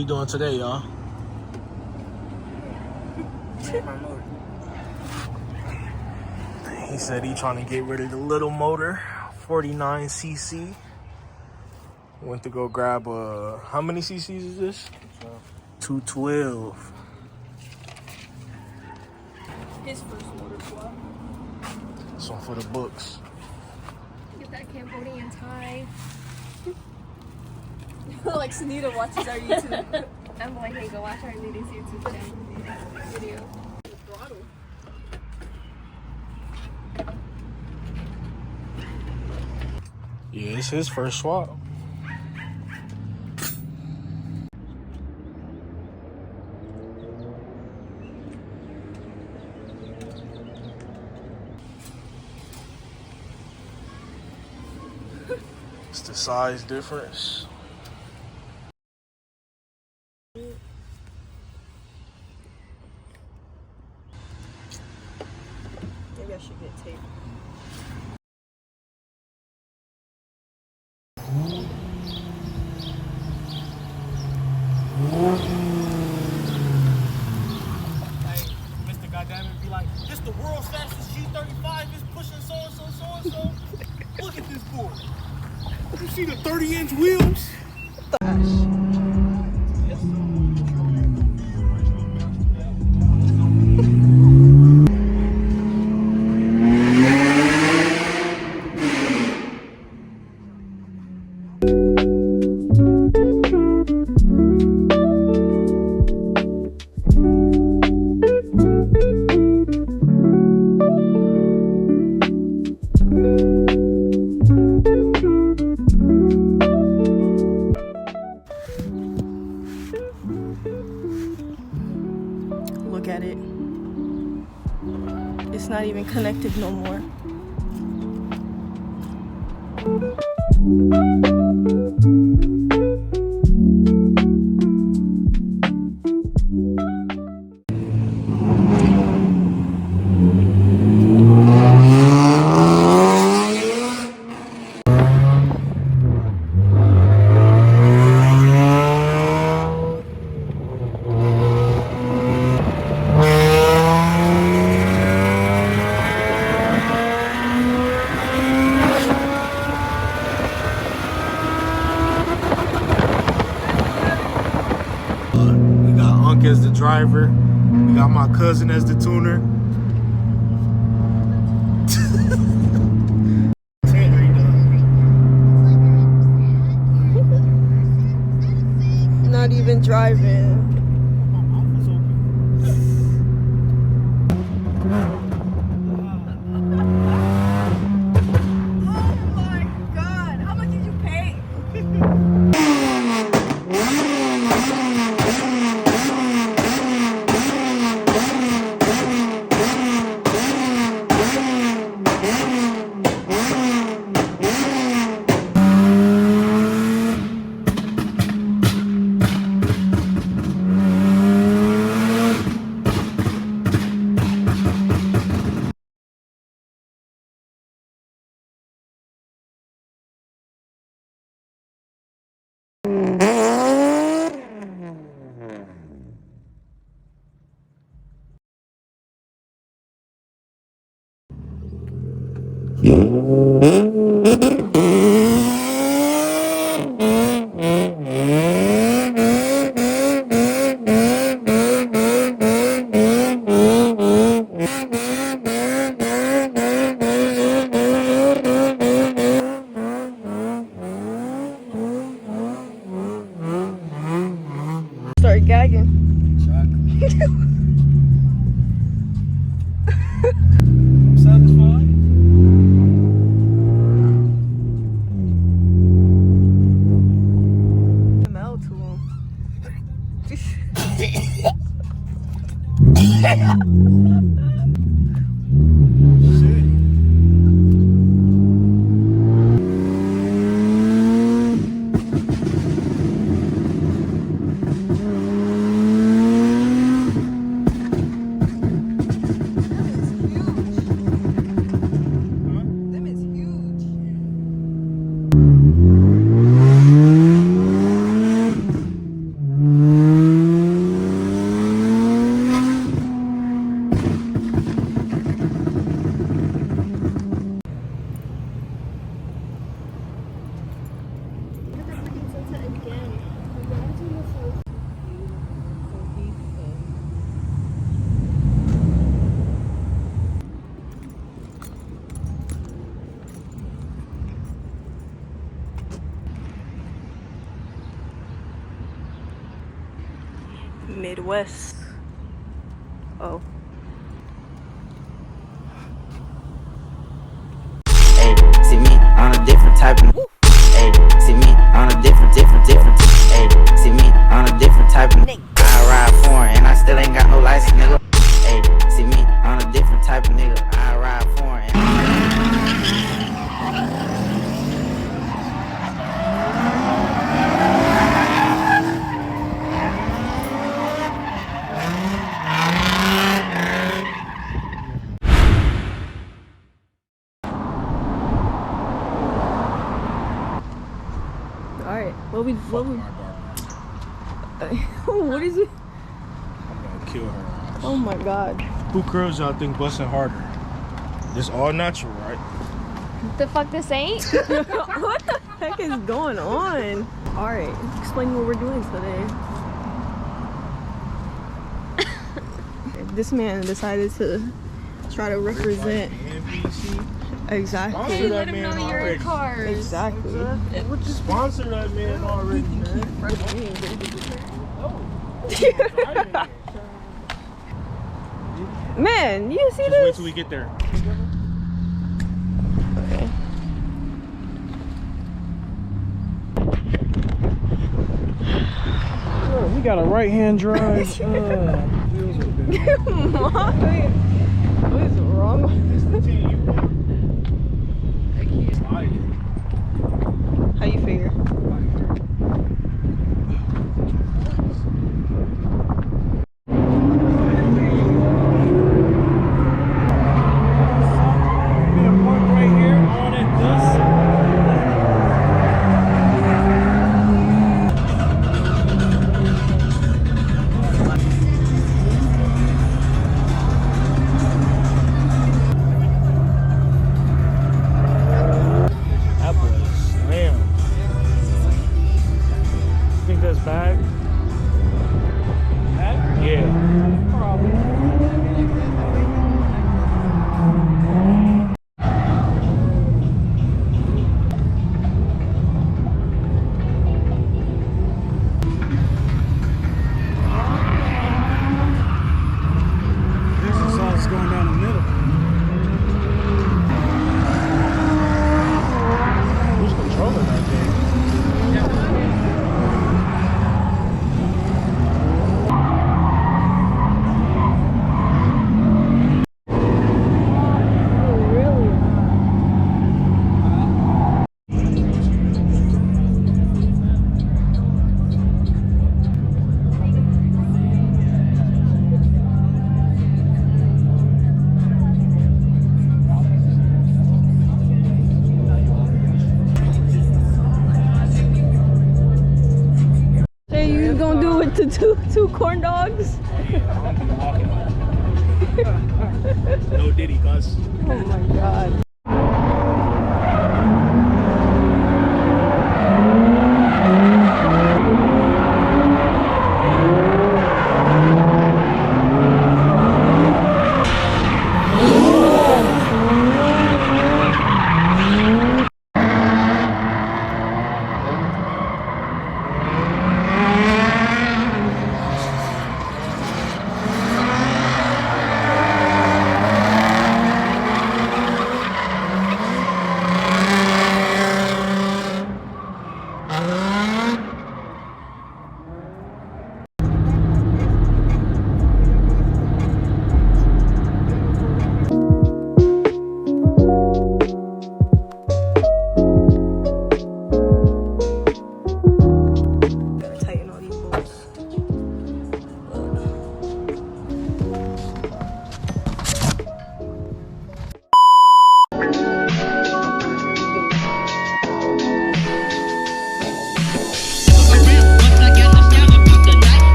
we doing today, y'all? He said he trying to get rid of the little motor, 49cc. Went to go grab how many cc's is this? 212. His first motor swap. This one for the books. Get that Cambodian tie. Like Sunita watches our YouTube. I'm like, hey, go watch our ladies YouTube channel video. Throttle. Yeah, it's his first swap. It's the size difference. Maybe I should get tape. Mr. Goddamn be like, this the world's fastest G35 is pushing so and so. Look at this board. You see the 30-inch wheels? Look at it. It's not even connected no more. We got Unc as the driver. We got my cousin as the tuner. Not even driving. Oh my God! How much did you pay? Start gagging. Satisfied? Mail to him. Midwest. Oh. Hey, see me on a different type of. Hey, see me on a different. Hey, see me on a different type of. I ride foreign and I still ain't got no license, nigga. Hey, see me on a different type of nigga. I ride foreign. Alright, what we My barber. what is it? I'm gonna kill her. Oh my god. Who curls y'all think busting harder? This all natural, right? The fuck this ain't? What the heck is going on? Alright, explain what we're doing today. This man decided to try to represent. Exactly. Let him know you're in cars. Exactly. Sponsor that man already, Man, you see Just this? wait till we get there. Okay. Oh, we got a right-hand drive. What is wrong? How you figure? Bag? Yeah. Probably. Exercise is going down the middle. Who's controlling that thing? To two corn dogs? No Diddy, cuz. Oh my god.